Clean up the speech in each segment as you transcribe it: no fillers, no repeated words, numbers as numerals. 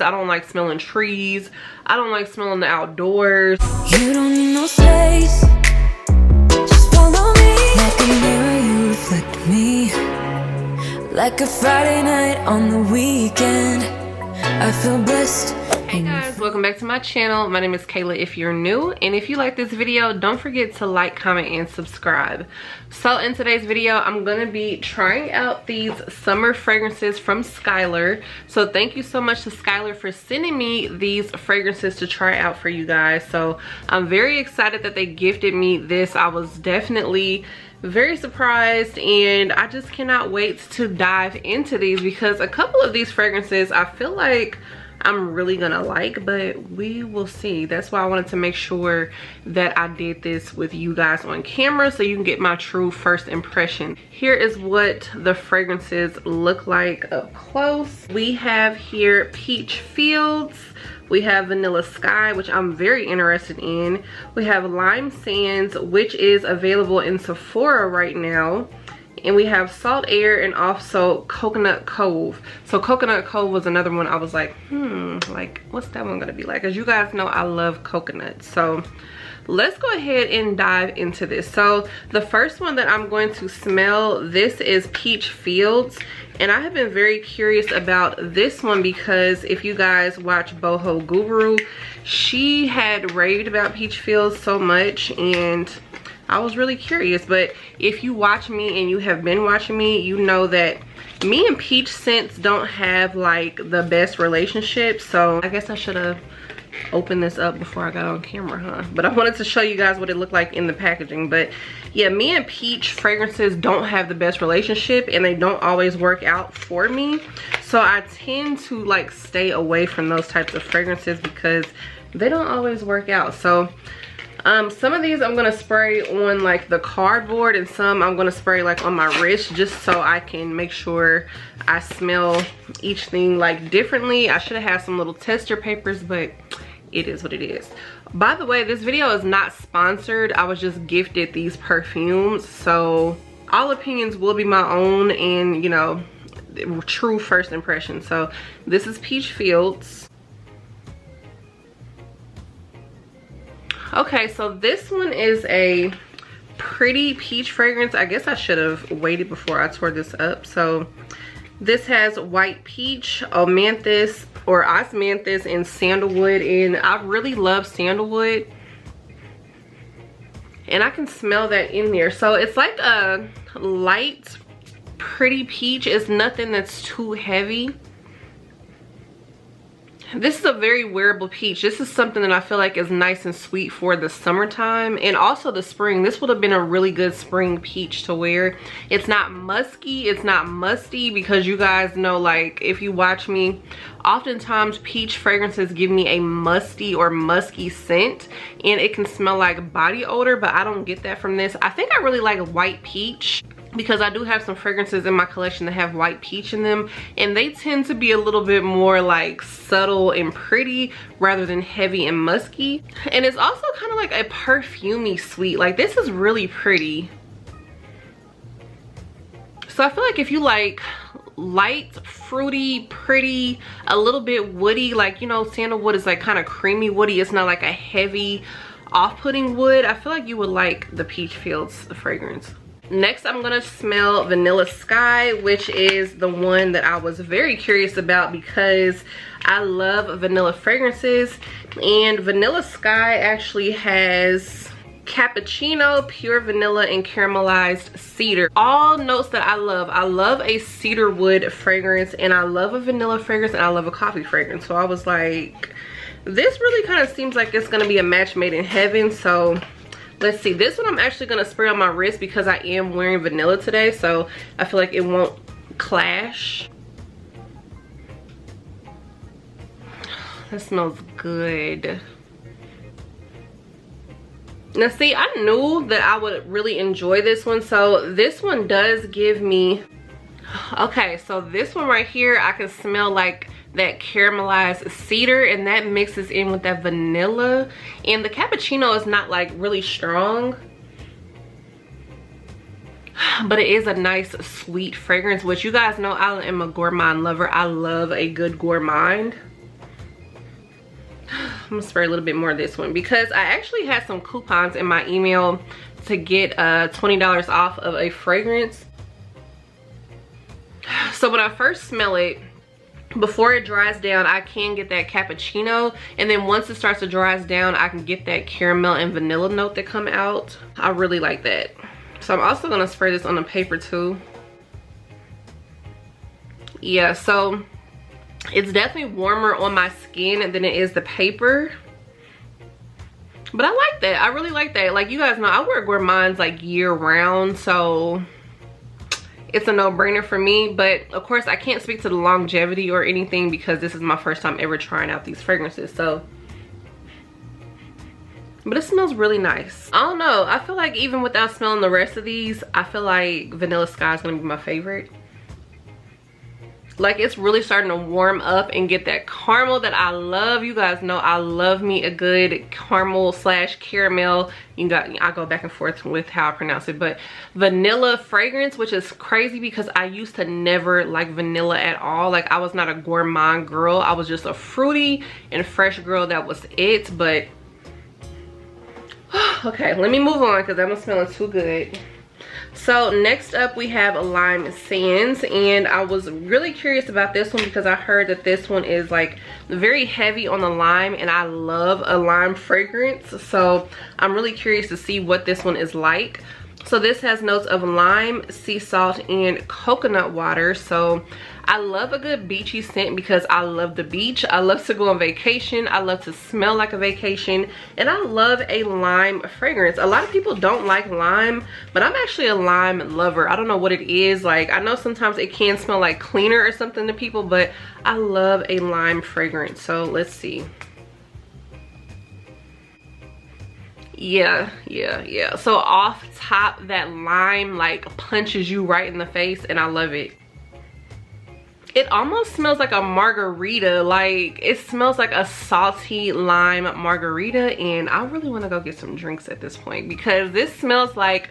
I don't like smelling trees. I don't like smelling the outdoors. You don't need no space. Just follow me. Like a mirror, you reflect me. Like a Friday night on the weekend. I feel blessed. Hey guys, welcome back to my channel. My name is Kayla if you're new, and if you like this video, don't forget to like, comment, and subscribe. So in today's video, I'm gonna be trying out these summer fragrances from Skylars. So thank you so much to Skylars for sending me these fragrances to try out for you guys. So I'm very excited that they gifted me this. I was definitely very surprised, and I just cannot wait to dive into these because a couple of these fragrances I feel like I'm really gonna like, but we will see. That's why I wanted to make sure that I did this with you guys on camera so you can get my true first impression. Here is what the fragrances look like up close. We have here Peach Fields. We have Vanilla Sky, which I'm very interested in. We have Lime Sands, which is available in Sephora right now. And we have Salt Air and also Coconut Cove. So Coconut Cove was another one I was like, like what's that one gonna be like? As you guys know, I love coconut. So let's go ahead and dive into this. So the first one that I'm going to smell, this is Peach Fields. And I have been very curious about this one because if you guys watch Boho Guru, she had raved about Peach Fields so much, and I was really curious. But if you watch me and you have been watching me, you know that me and peach scents don't have like the best relationship. So I guess I should have opened this up before I got on camera, huh? But I wanted to show you guys what it looked like in the packaging. But yeah, me and peach fragrances don't have the best relationship, and they don't always work out for me. So I tend to like stay away from those types of fragrances because they don't always work out. So some of these I'm gonna spray on like the cardboard, and some I'm gonna spray like on my wrist just so I can make sure I smell each thing like differently. I should have had some little tester papers, but it is what it is. By the way, this video is not sponsored. I was just gifted these perfumes, so all opinions will be my own and, you know, true first impression. So this is Peach Fields. Okay, so this one is a pretty peach fragrance. I guess I should have waited before I tore this up. So this has white peach, osmanthus and sandalwood, and I really love sandalwood, and I can smell that in there. So it's like a light pretty peach. It's nothing that's too heavy. This is a very wearable peach. This is something that I feel like is nice and sweet for the summertime and also the spring. This would have been a really good spring peach to wear. It's not musky, it's not musty, because you guys know, like, if you watch me, oftentimes peach fragrances give me a musty or musky scent, and it can smell like body odor, but I don't get that from this. I think I really like white peach, because I do have some fragrances in my collection that have white peach in them, and they tend to be a little bit more like subtle and pretty rather than heavy and musky. And it's also kind of like a perfumey sweet. Like, this is really pretty. So I feel like if you like light, fruity, pretty, a little bit woody, like, you know, sandalwood is like kind of creamy woody. It's not like a heavy off-putting wood. I feel like you would like the Peach Fields fragrance. Next, I'm gonna smell Vanilla Sky, which is the one that I was very curious about because I love vanilla fragrances. And Vanilla Sky actually has cappuccino, pure vanilla, and caramelized cedar. All notes that I love. I love a cedar wood fragrance, and I love a vanilla fragrance, and I love a coffee fragrance. So I was like, this really kind of seems like it's gonna be a match made in heaven. So let's see. This one I'm actually going to spray on my wrist because I am wearing vanilla today, so I feel like it won't clash. That smells good. Now see, I knew that I would really enjoy this one. So this one does give me, okay, so this one right here, I can smell like that caramelized cedar, and that mixes in with that vanilla, and the cappuccino is not like really strong, but it is a nice sweet fragrance, which you guys know I am a gourmand lover. I love a good gourmand. I'm gonna spray a little bit more of this one because I actually had some coupons in my email to get $20 off of a fragrance. So when I first smell it, before it dries down, I can get that cappuccino, and then once it starts to dry down, I can get that caramel and vanilla note that come out. I really like that. So I'm also gonna spray this on the paper too. Yeah, so it's definitely warmer on my skin than it is the paper. But I like that. I really like that. Like, you guys know, I wear mine like year round, so it's a no-brainer for me. But of course, I can't speak to the longevity or anything because this is my first time ever trying out these fragrances. So, but it smells really nice. I don't know. I feel like even without smelling the rest of these, I feel like Vanilla Sky is gonna be my favorite. Like, it's really starting to warm up and get that caramel that I love. You guys know I love me a good caramel slash caramel. I go back and forth with how I pronounce it, but vanilla fragrance, which is crazy because I used to never like vanilla at all. Like, I was not a gourmand girl. I was just a fruity and fresh girl. That was it. But okay, let me move on because I'm smelling too good. So next up we have Lime Sands, and I was really curious about this one because I heard that this one is like very heavy on the lime, and I love a lime fragrance, so I'm really curious to see what this one is like. So this has notes of lime, sea salt, and coconut water. So I love a good beachy scent because I love the beach. I love to go on vacation. I love to smell like a vacation. And I love a lime fragrance. A lot of people don't like lime, but I'm actually a lime lover. I don't know what it is. Like, I know sometimes it can smell like cleaner or something to people, but I love a lime fragrance. So let's see. Yeah. So off top, that lime like punches you right in the face, and I love it. It almost smells like a margarita. Like, it smells like a salty lime margarita, and I really want to go get some drinks at this point because this smells like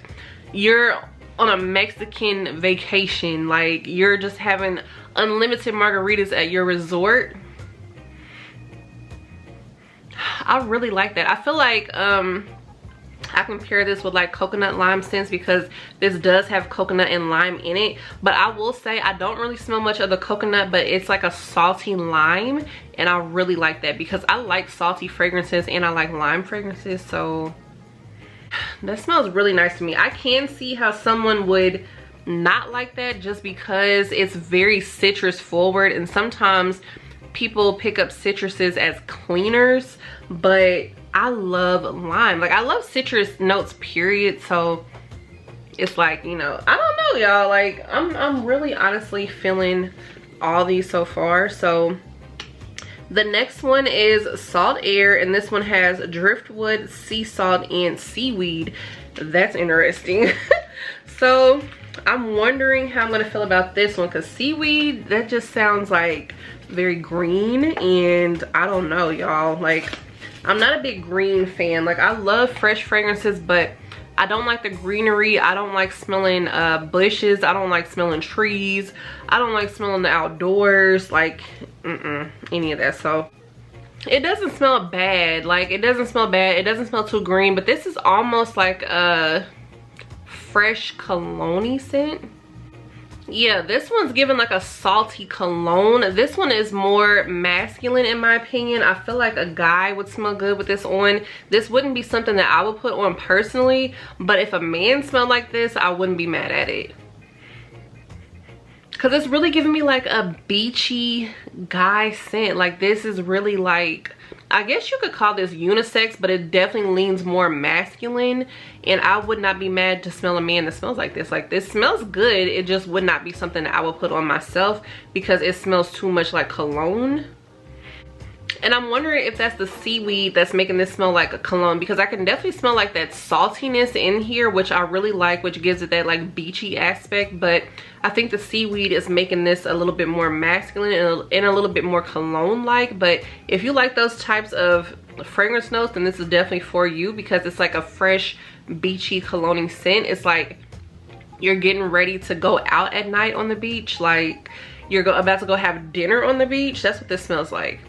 you're on a Mexican vacation. Like, you're just having unlimited margaritas at your resort. I really like that. I feel like I compare this with like coconut lime scents because this does have coconut and lime in it. But I will say I don't really smell much of the coconut, but it's like a salty lime, and I really like that because I like salty fragrances and I like lime fragrances. So that smells really nice to me. I can see how someone would not like that just because it's very citrus forward, and sometimes people pick up citruses as cleaners, but I love lime. Like, I love citrus notes, period. So it's like, you know, I don't know, y'all. Like, I'm really honestly feeling all these so far. So the next one is Salt Air, and this one has driftwood, sea salt, and seaweed. That's interesting. So I'm wondering how I'm gonna feel about this one because seaweed, that just sounds like very green, and I don't know, y'all. Like, I'm not a big green fan. Like, I love fresh fragrances, but I don't like the greenery. I don't like smelling bushes. I don't like smelling trees. I don't like smelling the outdoors, like any of that. So it doesn't smell bad. Like, it doesn't smell bad. It doesn't smell too green, but this is almost like a fresh cologne scent. Yeah, this one's giving like a salty cologne. This one is more masculine in my opinion. I feel like a guy would smell good with this on. This wouldn't be something that I would put on personally, but if a man smelled like this, I wouldn't be mad at it. Cause it's really giving me like a beachy guy scent. Like, this is really like, I guess you could call this unisex, but it definitely leans more masculine, and I would not be mad to smell a man that smells like this. Like, this smells good. It just would not be something that I would put on myself because it smells too much like cologne. And I'm wondering if that's the seaweed that's making this smell like a cologne, because I can definitely smell like that saltiness in here, which I really like, which gives it that like beachy aspect. But I think the seaweed is making this a little bit more masculine and a little bit more cologne like. But if you like those types of fragrance notes, then this is definitely for you because it's like a fresh beachy cologne scent. It's like you're getting ready to go out at night on the beach, like you're about to go have dinner on the beach. That's what this smells like.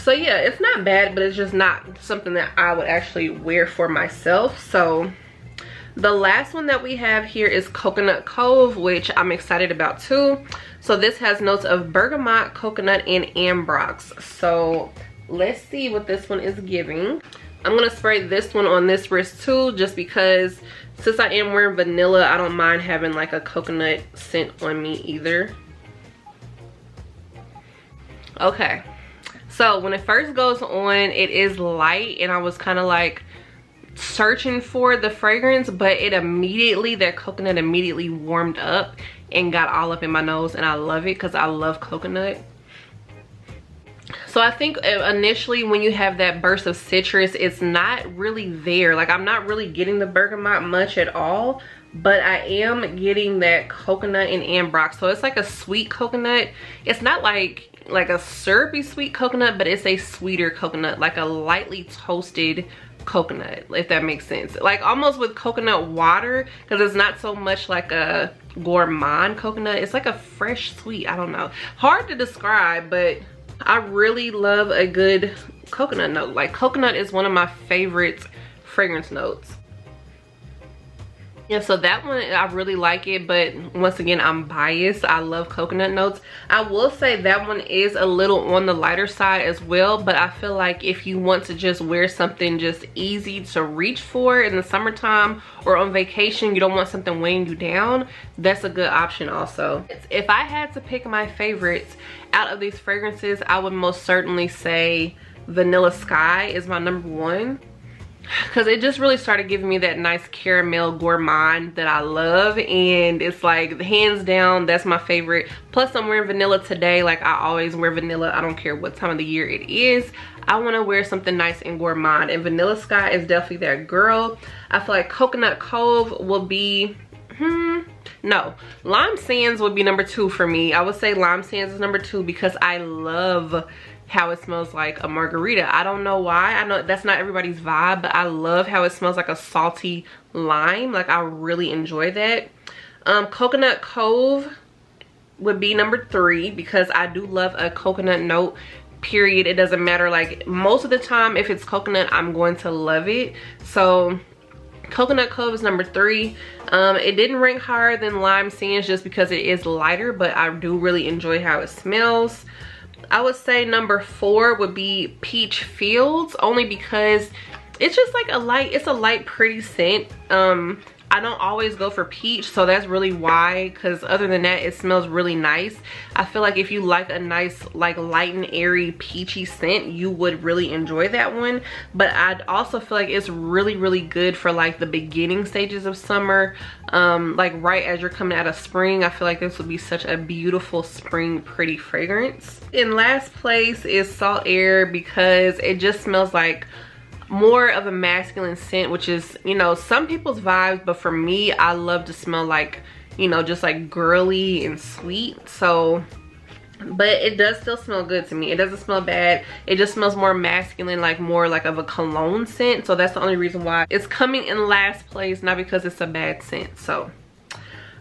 So yeah, it's not bad, but it's just not something that I would actually wear for myself. So the last one that we have here is Coconut Cove, which I'm excited about too. So this has notes of bergamot, coconut, and ambrox. So let's see what this one is giving. I'm gonna spray this one on this wrist too, just because since I am wearing vanilla, I don't mind having like a coconut scent on me either. Okay, so when it first goes on, it is light, and I was kind of like searching for the fragrance, but it immediately, that coconut immediately warmed up and got all up in my nose, and I love it because I love coconut. So I think initially when you have that burst of citrus, it's not really there. Like, I'm not really getting the bergamot much at all, but I am getting that coconut and ambrox. So it's like a sweet coconut. It's not like a syrupy sweet coconut, but it's a sweeter coconut, like a lightly toasted coconut, if that makes sense. Like almost with coconut water, because it's not so much like a gourmand coconut. It's like a fresh sweet. I don't know, hard to describe, but I really love a good coconut note. Like, coconut is one of my favorite fragrance notes. Yeah, so that one, I really like it, but once again, I'm biased. I love coconut notes. I will say that one is a little on the lighter side as well, but I feel like if you want to just wear something just easy to reach for in the summertime or on vacation, you don't want something weighing you down, that's a good option also. If I had to pick my favorites out of these fragrances, I would most certainly say Vanilla Sky is my number one, because it just really started giving me that nice caramel gourmand that I love, and it's like hands down that's my favorite. Plus I'm wearing vanilla today. Like, I always wear vanilla, I don't care what time of the year it is. I want to wear something nice and gourmand, and Vanilla Sky is definitely that girl. I feel like Coconut Cove will be no, Lime Sands would be number 2 for me. I would say Lime Sands is number 2 because I love how it smells like a margarita. I don't know why. I know that's not everybody's vibe, but I love how it smells like a salty lime. Like, I really enjoy that. Coconut Cove would be number 3 because I do love a coconut note, period. It doesn't matter. Like, most of the time, if it's coconut, I'm going to love it. So Coconut Cove is number 3. It didn't rank higher than Lime Sands just because it is lighter, but I do really enjoy how it smells. I would say number 4 would be Peach Fields, only because it's just like it's a light pretty scent. I don't always go for peach, so that's really why, because other than that, it smells really nice. I feel like if you like a nice, like, light and airy peachy scent, you would really enjoy that one. But I also feel like it's really, really good for like the beginning stages of summer. Like right as you're coming out of spring, I feel like this would be such a beautiful spring pretty fragrance. In last place is Salt Air, because it just smells like more of a masculine scent, which is, you know, some people's vibes, but for me, I love to smell like, you know, just like girly and sweet. So, but it does still smell good to me. It doesn't smell bad. It just smells more masculine, like more like of a cologne scent. So that's the only reason why it's coming in last place, not because it's a bad scent. So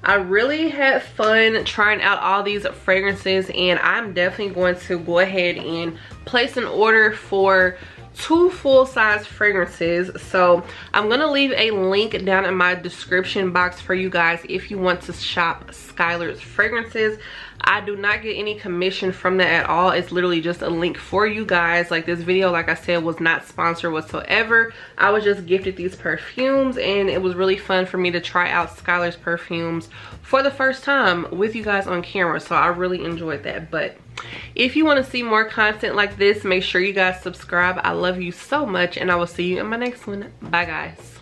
I really had fun trying out all these fragrances, and I'm definitely going to go ahead and place an order for 2 full-size fragrances. So I'm gonna leave a link down in my description box for you guys if you want to shop Skylars fragrances. I do not get any commission from that at all. It's literally just a link for you guys. Like, this video, like I said, was not sponsored whatsoever. I was just gifted these perfumes, and it was really fun for me to try out Skylars perfumes for the first time with you guys on camera. So I really enjoyed that. But if you want to see more content like this, make sure you guys subscribe. I love you so much, and I will see you in my next one. Bye, guys.